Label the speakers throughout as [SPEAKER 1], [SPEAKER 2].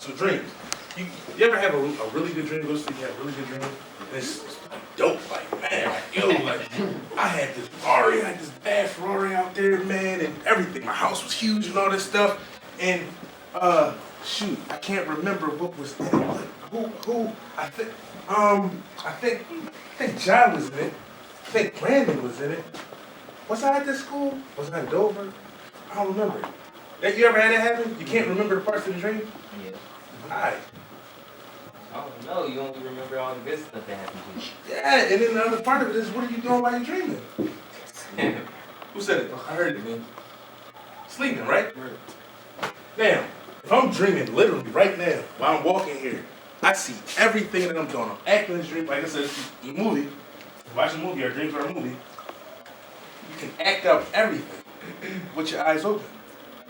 [SPEAKER 1] So dreams. You ever have a really good dream? Go to sleep, you have a really good dream. And it's dope, like man, like yo, like I had this Ferrari, I had this bad Ferrari out there, man, and everything. My house was huge and all this stuff. And shoot, I can't remember what was in it. Who? I think John was in it. I think Brandon was in it. Was I at this school? Was I in Dover? I don't remember. You ever had that happen? You can't remember the parts of the dream?
[SPEAKER 2] Yeah.
[SPEAKER 1] Alright.
[SPEAKER 2] I don't know. You only remember all the good stuff that happened to you.
[SPEAKER 1] Yeah, and then the other part of it is, what are you doing while you're dreaming? Who said it? I heard it, man. Sleeping, right? Now, if I'm dreaming literally right now, while I'm walking here, I see everything that I'm doing. I'm acting in this dream. Like I said, it's a movie. Watch a movie, our dreams are a movie. You can act out everything with your eyes open,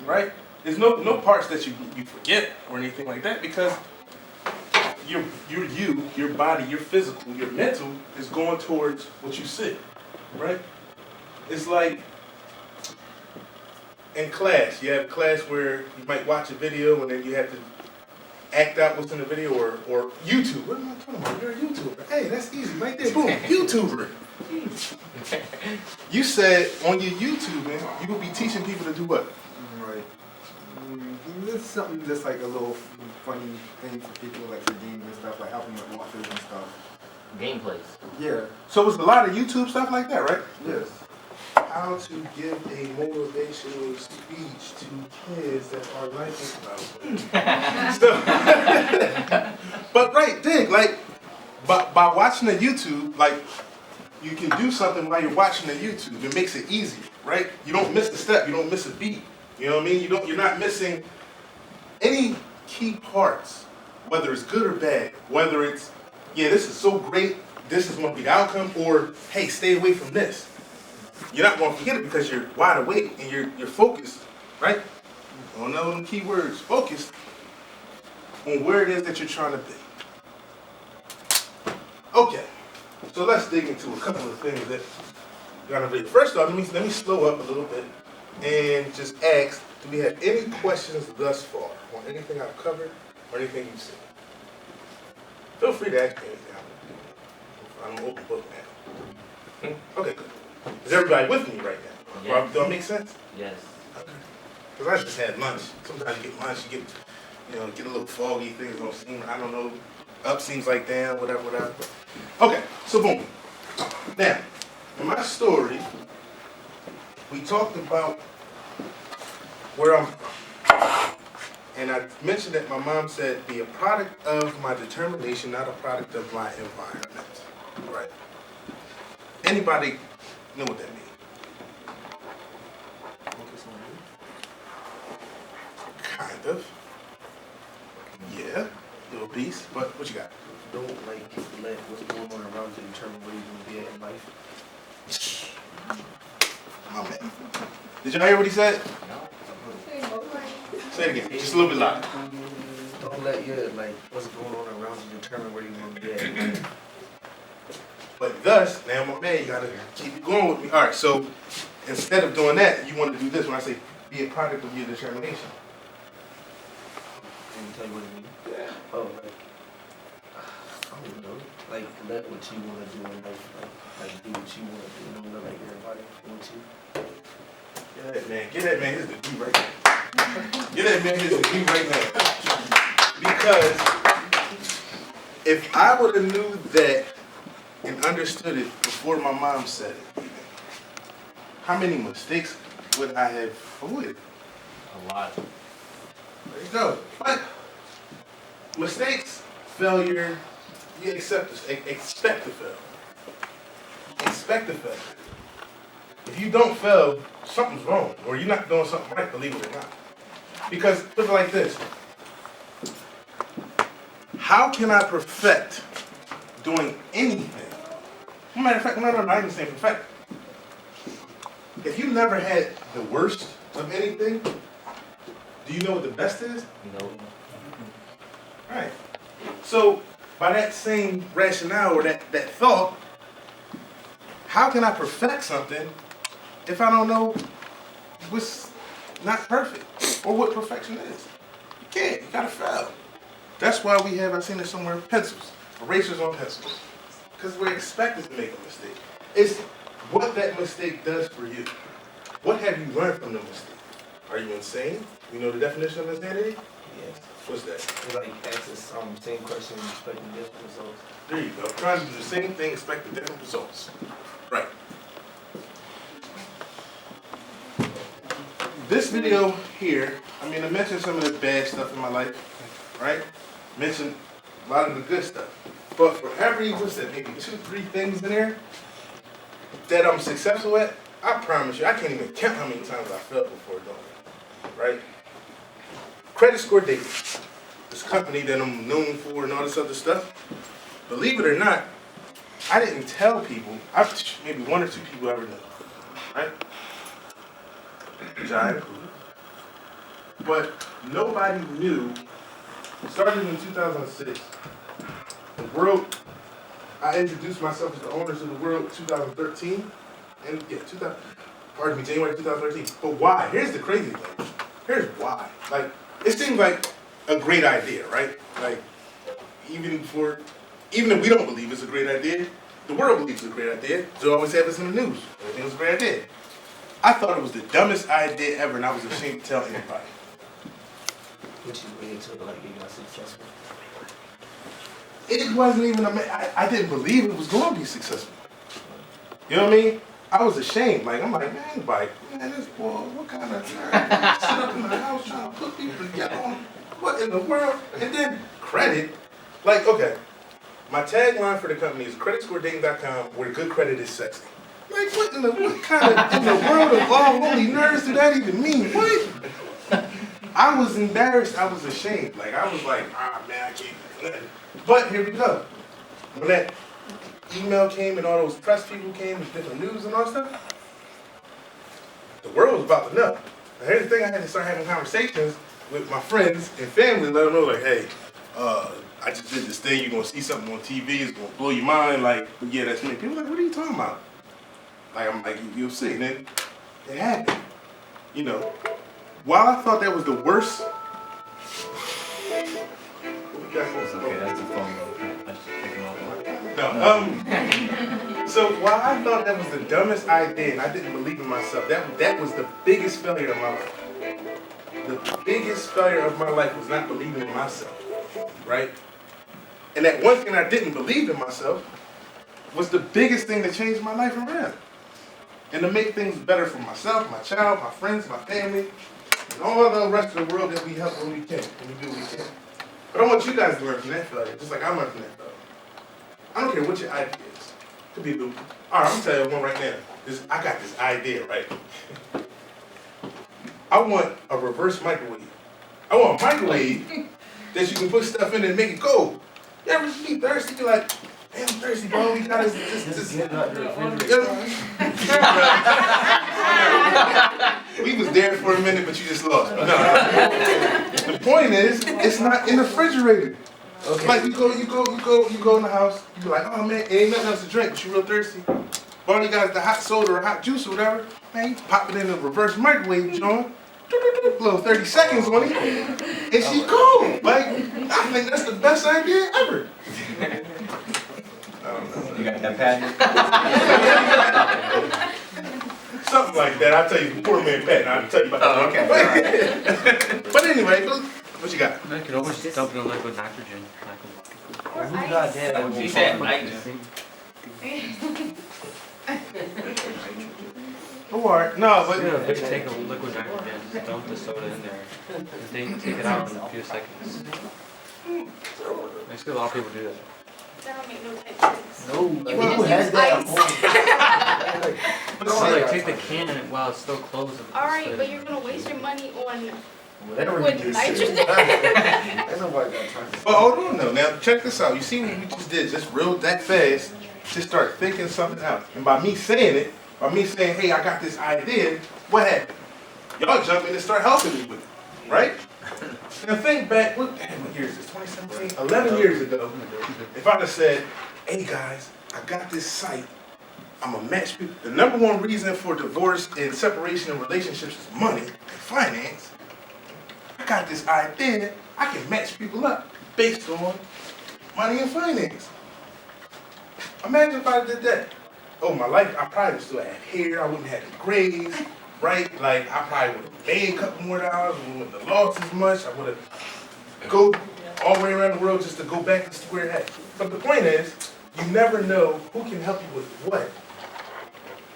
[SPEAKER 1] right? There's no parts that you forget or anything like that, because your body, your physical, your mental is going towards what you see, right? It's like in class, you have a class where you might watch a video and then you have to act out what's in the video, or YouTube. What am I talking about? You're a YouTuber. Hey, that's easy right there. Boom, YouTuber. You said on your YouTubing, you will be teaching people to do what?
[SPEAKER 3] Right. This is something just like a little funny thing for people, like for games and stuff, like helping with walkthroughs and stuff.
[SPEAKER 2] Gameplays.
[SPEAKER 3] Yeah.
[SPEAKER 1] So it's a lot of YouTube stuff like that, right?
[SPEAKER 3] Yes.
[SPEAKER 1] How to give a motivational speech to kids that are like but right, dig, like by watching the YouTube, like you can do something while you're watching the YouTube. It makes it easier, right? You don't miss a step, you don't miss a beat. You know what I mean? You're not missing any key parts, whether it's good or bad, whether it's, yeah, this is so great, this is going to be the outcome, or hey, stay away from this. You're not going to forget it because you're wide awake and you're focused, right? On another of them key words, focused on where it is that you're trying to be. Okay, so let's dig into a couple of things that got to be. First off, let me slow up a little bit and just ask, do we have any questions thus far on anything I've covered or anything you've seen? Feel free to ask me anything. I'm an open book now. Okay, good. Is everybody with me right now?
[SPEAKER 2] Yes.
[SPEAKER 1] Do I make sense?
[SPEAKER 2] Yes.
[SPEAKER 1] Okay. Because I just had lunch. Sometimes you get lunch, you get a little foggy, things don't seem, I don't know, up seems like down, whatever. Okay, so boom. Now, in my story, we talked about where I'm from. And I mentioned that my mom said, be a product of my determination, not a product of my environment. Right? Anybody know what that means? Kind of. Yeah, little piece. But what you got?
[SPEAKER 4] Don't let what's going on around you determine where you're gonna be at in life.
[SPEAKER 1] My man. Did y'all hear what he said?
[SPEAKER 2] No.
[SPEAKER 1] Say it again. Just a little bit louder.
[SPEAKER 4] Don't let what's going on around you determine where you're gonna be at in life.
[SPEAKER 1] But thus, now my man, you gotta keep it going with me. All right, so instead of doing that, you want to do this when I say be a product of your determination.
[SPEAKER 4] Can you tell you what it means?
[SPEAKER 1] Yeah.
[SPEAKER 4] Oh, I don't know. Like let what you wanna do in life, like do what you wanna do. Don't let everybody want you.
[SPEAKER 1] Get that man his degree right now. Get that man his degree right now. Because if I would have knew that and understood it before my mom said it, how many mistakes would I have avoided?
[SPEAKER 2] A lot.
[SPEAKER 1] There you go. But mistakes, failure, you expect to fail. Expect to fail. If you don't fail, something's wrong, or you're not doing something right, believe it or not. Because put it like this: how can I perfect doing anything? Matter of fact, no, I didn't say perfect. If you never had the worst of anything, do you know what the best is?
[SPEAKER 2] No.
[SPEAKER 1] Right. So, by that same rationale or that thought, how can I perfect something if I don't know what's not perfect or what perfection is? You can't. You gotta fail. That's why we have, I've seen it somewhere, pencils, erasers on pencils. Because we're expected to make a mistake. It's what that mistake does for you. What have you learned from the mistake? Are you insane? You know the definition of insanity?
[SPEAKER 4] Yes.
[SPEAKER 1] What's that?
[SPEAKER 4] It's like ask the same question and expecting different results.
[SPEAKER 1] There you go. Trying to do the same thing, expecting different results. Right. This video here, I mean, I mentioned some of the bad stuff in my life, right? Mentioned a lot of the good stuff. But for every, what's that, maybe 2, 3 things in there that I'm successful at, I promise you, I can't even count how many times I failed before doing it, right? Credit score dating, this company that I'm known for and all this other stuff. Believe it or not, I didn't tell people, maybe 1 or 2 people ever knew, right? Which I include. But nobody knew, started in 2006, the world, I introduced myself as the owners of the world 2013, and yeah, January 2013. But why? Here's the crazy thing. Here's why. Like, it seems like a great idea, right? Like, even if we don't believe it's a great idea, the world believes it's a great idea. They always have this in the news. Everything was a great idea. I thought it was the dumbest idea ever, and I was ashamed to tell anybody.
[SPEAKER 4] Which is way until like you got successful.
[SPEAKER 1] It wasn't even I didn't believe it was going to be successful. You know what I mean? I was ashamed. Like, I'm like, man, this boy, what kind of nerd sit up in the house trying to put people together? What in the world? And then credit. Like, okay, my tagline for the company is creditscoredating.com, where good credit is sexy. Like, what kind of, in the world of all holy nerds do that even mean? What? I was embarrassed. I was ashamed. Like, I was like, man, I can't do nothing. But here we go. When that email came and all those press people came with different news and all that stuff, the world was about to know. And here's the thing, I had to start having conversations with my friends and family, let them know, like, hey, I just did this thing, you're going to see something on TV, it's going to blow your mind, like, but yeah, that's me. People are like, what are you talking about? Like, I'm like, you'll see. And then it happened. You know, while I thought that was the worst.
[SPEAKER 5] Okay, that's a phone. I just pick him up.
[SPEAKER 1] No, so while I thought that was the dumbest idea and I didn't believe in myself, that was the biggest failure of my life. The biggest failure of my life was not believing in myself, right? And that one thing I didn't believe in myself was the biggest thing that changed my life around. And to make things better for myself, my child, my friends, my family, and all the rest of the world that we help when we can, when we do what we can. But I want you guys to learn from that failure, just like I learned from that failure. I don't care what your idea is. Could be the, all right, I'm gonna tell you one right now. I got this idea, right? I want a reverse microwave. I want a microwave that you can put stuff in and make it cold. You ever be thirsty? You're like, man, I'm thirsty, bro. We got this. We was there for a minute, but you just lost. No. The point is, it's not in the refrigerator. Okay. Like you go in the house. You be like, oh man, ain't nothing else to drink, but you real thirsty. But all you got is the hot soda or hot juice or whatever. Man, you pop it in the reverse microwave, John. Little 30 seconds on it, and she cool. Like, I think that's the best idea ever. I don't know.
[SPEAKER 5] You got that patent?
[SPEAKER 1] Something like that. I'll tell you, poor man patent. I'll tell you about that.
[SPEAKER 5] Okay.
[SPEAKER 1] But anyway, what you got?
[SPEAKER 5] I could always dump it in liquid nitrogen.
[SPEAKER 2] Or ice.
[SPEAKER 5] She
[SPEAKER 2] said nitrogen.
[SPEAKER 1] Or no, but
[SPEAKER 5] Yeah, they take a liquid nitrogen, just dump the soda in there, and they take it out in a few seconds. Basically, a lot of people do that.
[SPEAKER 6] That don't make no type sense.
[SPEAKER 4] No,
[SPEAKER 6] You
[SPEAKER 4] who
[SPEAKER 6] can
[SPEAKER 4] has
[SPEAKER 6] just use
[SPEAKER 4] that?
[SPEAKER 6] ice.
[SPEAKER 5] So like take the can and while it's still closed.
[SPEAKER 6] Alright, but you're gonna waste your money on
[SPEAKER 4] Whatever
[SPEAKER 6] liquid
[SPEAKER 4] you do.
[SPEAKER 6] nitrogen.
[SPEAKER 4] Ain't nobody got time.
[SPEAKER 1] but hold on though. Now check this out. You see what we just did? Just real that fast. Just start thinking something out. And by me saying it, hey, I got this idea, what happened? Y'all jump in and start helping me with it, right? Now think back, what year is this, 2017? 11 years ago, if I'd have said, hey guys, I got this site, I'm a match people. The number one reason for divorce and separation in relationships is money and finance. I got this idea, I can match people up based on money and finance. Imagine if I did that. Oh, my life, I probably would still have hair, I wouldn't have the grays, right? Like, I probably would have made a couple more dollars, wouldn't have lost as much, I would have go all the way around the world just to go back to square head. But the point is, you never know who can help you with what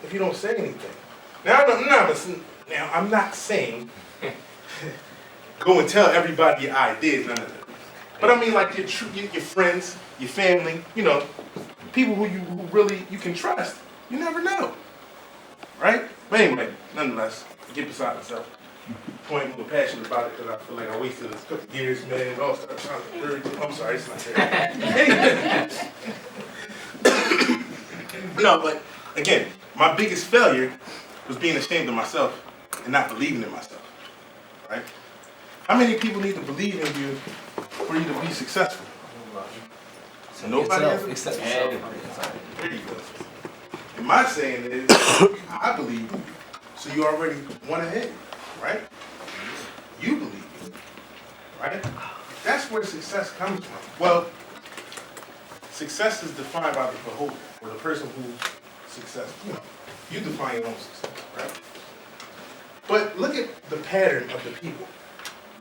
[SPEAKER 1] if you don't say anything. Now, I'm not saying go and tell everybody your ideas, none of that. But I mean, like your friends, your family, you know, people who really you can trust. You never know, right? But anyway, nonetheless, get beside myself. Point, I'm a little passionate about it because I feel like I wasted a couple years, man. And all stuff trying to I'm sorry, it's not there. No, but again, my biggest failure was being ashamed of myself and not believing in myself, right? How many people need to believe in you for you to be successful? So nobody else
[SPEAKER 4] except yourself.
[SPEAKER 1] There you go. And my saying is, I believe you, so you already went ahead, right? You believe it, right? That's where success comes from. Well, success is defined by the beholder, or the person who's successful. You define your own success, right? But look at the pattern of the people.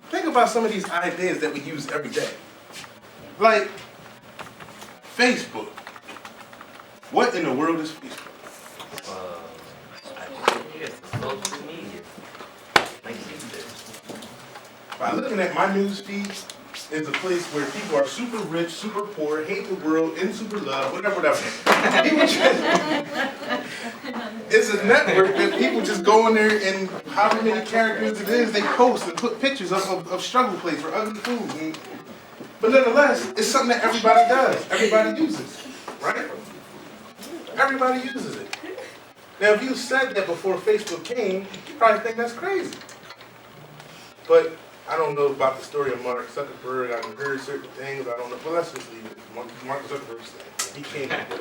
[SPEAKER 1] Think about some of these ideas that we use every day. Like Facebook. What in the world is Facebook?
[SPEAKER 2] I think it's the social media. Like YouTube.
[SPEAKER 1] By looking at my news feed, it's a place where people are super rich, super poor, hate the world, in super love, whatever. People it's a network that people just go in there and however many characters it is, they post and put pictures of struggle plates or ugly food. But nonetheless, it's something that everybody does. Everybody uses, right? Everybody uses it. Now, if you said that before Facebook came, you probably think that's crazy. But I don't know about the story of Mark Zuckerberg. I've heard certain things. I don't know. Well, let's just leave it. Mark Zuckerberg's thing. He came up with it.